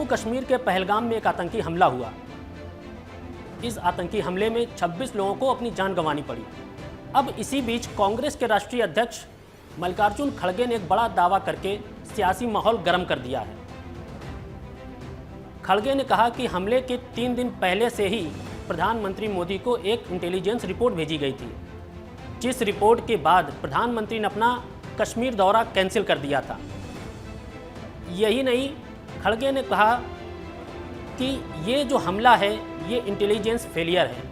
जम्मू कश्मीर के पहलगाम में एक आतंकी हमला हुआ। इस आतंकी हमले में 26 लोगों को अपनी जान गंवानी पड़ी। अब इसी बीच कांग्रेस के राष्ट्रीय अध्यक्ष मल्लिकार्जुन खड़गे ने एक बड़ा दावा करके सियासी माहौल गर्म कर दिया है। खड़गे ने कहा कि हमले के 3 दिन पहले से ही प्रधानमंत्री मोदी को एक इंटेलिजेंस रिपोर्ट भेजी गई थी, जिस रिपोर्ट के बाद प्रधानमंत्री ने अपना कश्मीर दौरा कैंसिल कर दिया था। यही नहीं, खड़गे ने कहा कि ये जो हमला है ये इंटेलिजेंस फेलियर है।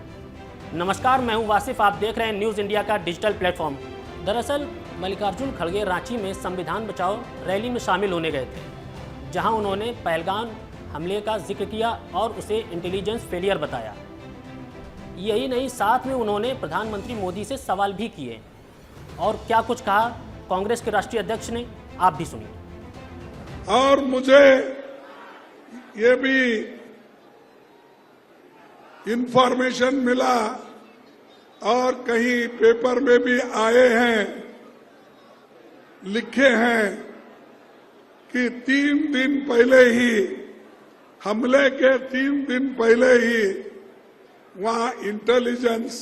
नमस्कार, मैं हूं वासिफ, आप देख रहे हैं न्यूज़ इंडिया का डिजिटल प्लेटफॉर्म। दरअसल मल्लिकार्जुन खड़गे रांची में संविधान बचाओ रैली में शामिल होने गए थे, जहां उन्होंने पहलगाम हमले का जिक्र किया और उसे इंटेलिजेंस फेलियर बताया। यही नहीं, साथ में उन्होंने प्रधानमंत्री मोदी से सवाल भी किए। और क्या कुछ कहा कांग्रेस के राष्ट्रीय अध्यक्ष ने, आप भी सुनिए। और मुझे ये भी इंफॉर्मेशन मिला और कहीं पेपर में भी आए हैं, लिखे हैं कि 3 दिन पहले ही, हमले के 3 दिन पहले ही वहां इंटेलिजेंस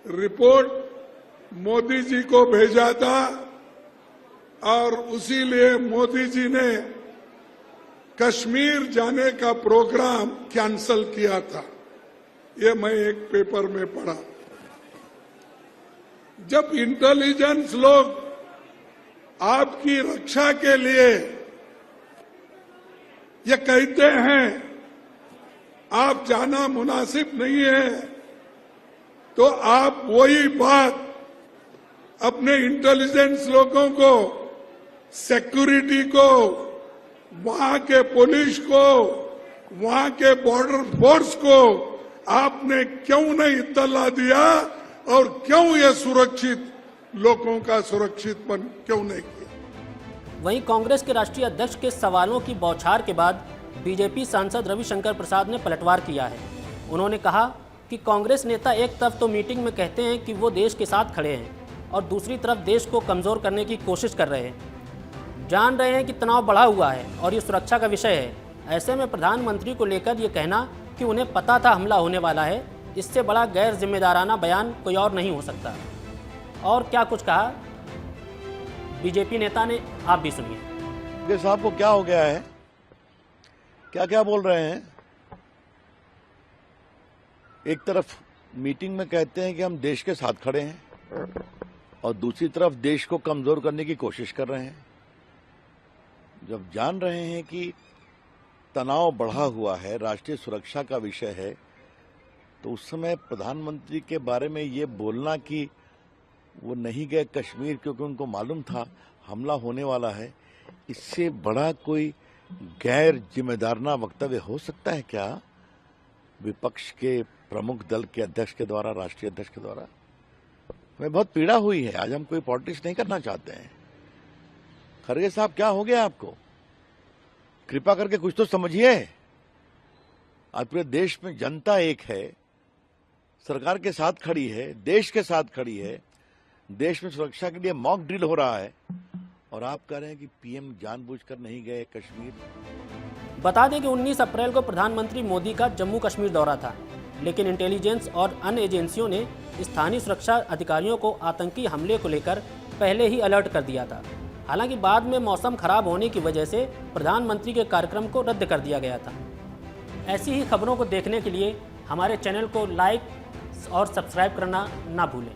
रिपोर्ट मोदी जी को भेजा था और उसीलिए मोदी जी ने कश्मीर जाने का प्रोग्राम कैंसल किया था। ये मैं एक पेपर में पढ़ा। जब इंटेलिजेंस लोग आपकी रक्षा के लिए ये कहते हैं आप जाना मुनासिब नहीं है, तो आप वही बात अपने इंटेलिजेंस लोगों को, सिक्योरिटी को, वहां के पुलिस को, वहां के बॉर्डर फोर्स को आपने क्यों नहीं इत्तला दिया और क्यों ये सुरक्षित लोगों का सुरक्षितपन क्यों नहीं किया? वहीं कांग्रेस के राष्ट्रीय अध्यक्ष के सवालों की बौछार के बाद बीजेपी सांसद रविशंकर प्रसाद ने पलटवार किया है। उन्होंने कहा कि कांग्रेस नेता एक तरफ तो मीटिंग में कहते हैं कि वो देश के साथ खड़े हैं और दूसरी तरफ देश को कमज़ोर करने की कोशिश कर रहे हैं। जान रहे हैं कि तनाव बढ़ा हुआ है और ये सुरक्षा का विषय है। ऐसे में प्रधानमंत्री को लेकर ये कहना कि उन्हें पता था हमला होने वाला है, इससे बड़ा गैर जिम्मेदाराना बयान कोई और नहीं हो सकता। और क्या कुछ कहा बीजेपी नेता ने, आप भी सुनिए। साहब को क्या हो गया है, क्या क्या बोल रहे हैं? एक तरफ मीटिंग में कहते हैं कि हम देश के साथ खड़े हैं और दूसरी तरफ देश को कमजोर करने की कोशिश कर रहे हैं। जब जान रहे हैं कि तनाव बढ़ा हुआ है, राष्ट्रीय सुरक्षा का विषय है, तो उस समय प्रधानमंत्री के बारे में ये बोलना कि वो नहीं गए कश्मीर क्योंकि उनको मालूम था हमला होने वाला है, इससे बड़ा कोई गैर जिम्मेदाराना वक्तव्य हो सकता है क्या विपक्ष के प्रमुख दल के अध्यक्ष के द्वारा, राष्ट्रीय अध्यक्ष के द्वारा? हमें बहुत पीड़ा हुई है। आज हम कोई पॉलिटिक्स नहीं करना चाहते हैं। खड़गे साहब, क्या हो गया आपको? कृपा करके कुछ तो समझिए। आज पूरे देश में जनता एक है, सरकार के साथ खड़ी है, देश के साथ खड़ी है, देश में सुरक्षा के लिए मॉक ड्रिल हो रहा है और आप कह रहे हैं कि पीएम जानबूझकर नहीं गए कश्मीर। बता दें कि 19 अप्रैल को प्रधानमंत्री मोदी का जम्मू कश्मीर दौरा था, लेकिन इंटेलिजेंस और अन्य एजेंसियों ने स्थानीय सुरक्षा अधिकारियों को आतंकी हमले को लेकर पहले ही अलर्ट कर दिया था। हालांकि बाद में मौसम खराब होने की वजह से प्रधानमंत्री के कार्यक्रम को रद्द कर दिया गया था। ऐसी ही खबरों को देखने के लिए हमारे चैनल को लाइक और सब्सक्राइब करना ना भूलें।